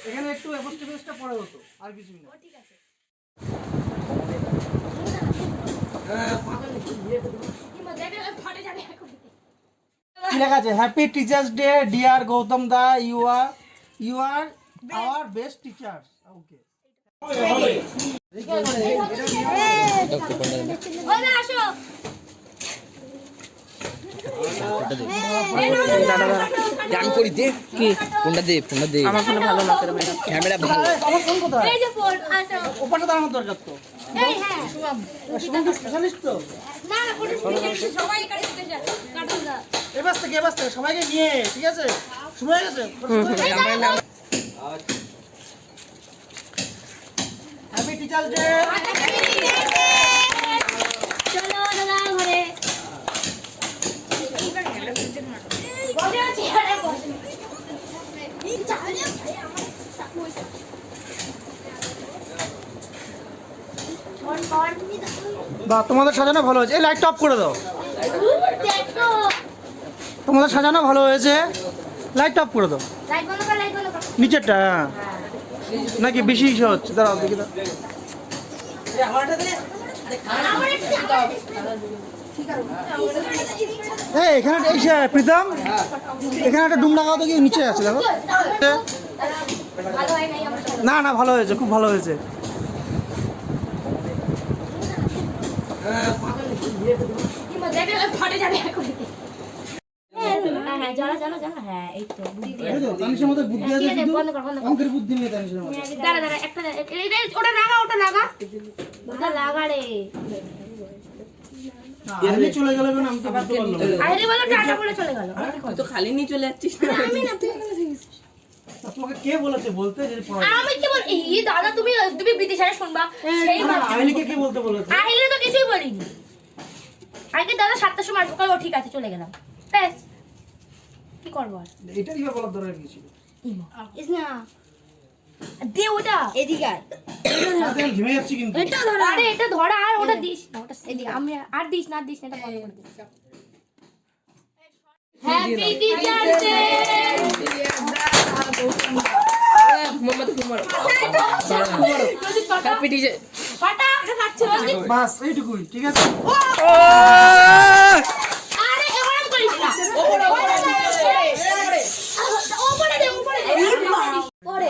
এখানে একটু অ্যাপোস্ট্রোফিসটা পরে হতো আর কিছু না। ঠিক আছে। কি লেখা আছে? Happy teachers day dear Gautam the, you are our best teachers. Okay, আমি করি দে কি ফোনটা দে আমার ফোনে ভালো না করে ক্যামেরা ভালো। আমার ফোন কোথায়? এই যে ফোন আছে ওপাশে দাঁড়ানোর দরকার তো। এই হ্যাঁ শুভম স্পেশালিস্ট তো। না না কোনো স্পেশালিস্ট সবাই এখানে স্পেশাল কাটুন না এবার থেকে সবাইকে নিয়ে, ঠিক আছে? শুরু হয়ে গেছে। Happy teachers day. চলো দাদা ঘরে বসে আছি আরে বসে এই চালে বাহ, তোমাদের সাজানো ভালো হয়েছে। এই লাইটটা অফ করে দাও। দেখো তোমাদের সাজানো ভালো হয়েছে, লাইটটা অফ করে দাও। লাইট বন্ধ কর লাইট বন্ধ কর নিচেরটা নাকি বেশি ইসে হচ্ছে? দাঁড়াও দেখি দাও। এই এখানে এই যে প্রীতম, এখানে একটা ডুম লাগাও তো, কি নিচে আছে দেখো। ভালো হয় নাই আমার না না, ভালো হয়েছে, খুব ভালো হয়েছে। কি মজা দেখো ফাটে যাবে এখন হ্যাঁ জ্বালা জ্বালা জ্বালা হ্যাঁ এই তো বুদ্ধি এই তো তানিশের মধ্যে বুদ্ধি আছে, শুধু বন্ধ কর অঙ্কের বুদ্ধি নেই তানিশের মধ্যে। দাঁড়া দাঁড়া একটা ওটা লাগা ওটা লাগা রে আরে চলে গেল কেন? আমি তো বুঝতে পারলাম না। আরে বলো টাটা বলে চলে গেল তুই তো খালি নিয়ে চলে যাচ্ছিস আমি না তুই তোমাকে কে বলেছে বলতে যে পড়া? আমি কি বল এই দাদা তুমি ব্রিটিশারে শুনবা সেই আইলিকে কে বলতে বলেছে? আহিলে তো কিছুই বলিনি আগে দাদা 7টার সময় আসবো কাল ঠিক আছে চলে গেলাম ব্যাস কি করবো আর এটা কি বলার দরকার কি ছিল? ইসনা দে ওটা এদিকে আয় আমি ঘেমে যাচ্ছি কিন্তু। এটা ধরা আরে এটা ধরা আর ওটা দিস না ওটা এদিকে আমি আর দিস না এটা বন্ধ করে দে happy teachers day Mohammad Kumar happy teacher ফাটা এটা খাচ্ছে বাস এইটুকুই, ঠিক আছে? আরে এমন করিস না ওপরে দে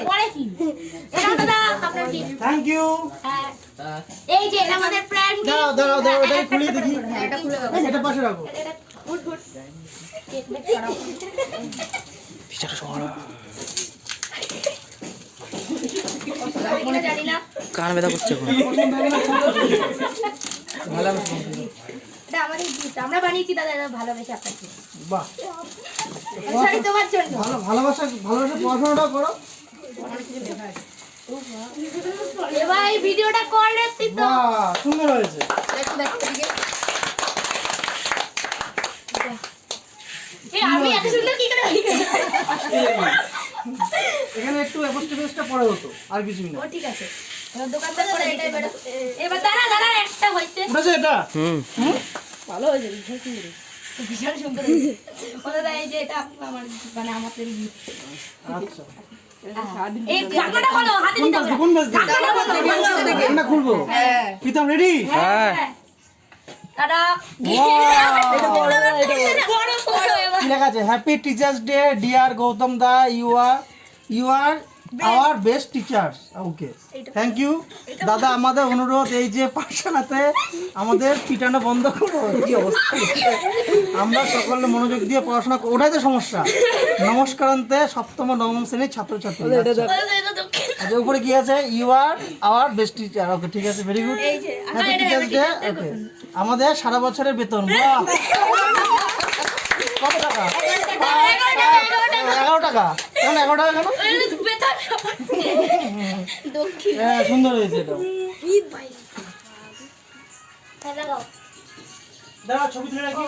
পরে কি এটা দাদা আপনার কি থ্যাংক ইউ। এই যে এটা আমাদের প্ল্যান দাঁড়াও এটা খুলিয়ে দেখি। এটা খুলে দাও এটা পাশে রাখো। গুড গুড কেক মেক করাও টিচার শোনা এটা জানি না কান ব্যথা করছে এখন ভালো এটা আমাদের গিফট আমরা বানিয়েছি দাদা এটা ভালোবেসে আপনাকে বাহ, সরি তোমার জন্য ভালোবাসা পড়াশোনাটা করো। এ ভাই ভিডিওটা কর রে তুই তো বাহ, সুন্দর হয়েছে। দেখো এদিকে এই আমি এত সুন্দর কি করে হই এখানে একটু অ্যাপোস্ট্রোফিসটা পরে হতো আর কিছু না। ও ঠিক আছে এবার দোকানদার করে এটাই বেড়া এবার দাঁড়া একটা হইছে উঠেছে এটা? ভালো হয়েছে ভীষণ সুন্দর ওটা এই যে এটা আমার মানে আমাদের গিফট আচ্ছা, এই ঢাকনাটা খোলো হাতে দিতে হবে কোন বাস দিয়ে? ঢাকনাটা খোলো এটা খুলবো। প্রীতম রেডি? হ্যাঁ টাটা এটা বড় কি লেখা আছে? Happy teachers day dear Gautam the, you are our best teachers. Okay, thank you দাদা। আমাদের অনুরোধ, এই যে পাঠশালাতে আমাদের পিটানো বন্ধ করো। কি অবস্থা, আমরা সকলে মনোযোগ দিয়ে পড়াশোনা ওটাই তো সমস্যা। নমস্কারান্তে সপ্তম নবম শ্রেণীর ছাত্রছাত্রী। আচ্ছা, উপরে কি আছে? You are our best teacher. Okay, ঠিক আছে, very good. Happy teachers day. Okay, আমাদের সারা বছরের বেতন। বাহ, কত টাকা? 11 টাকা। কেন 11 টাকা কেন? হ্যাঁ, সুন্দর হয়েছে এটা। দাঁড়া, ছবি তুলে রাখি।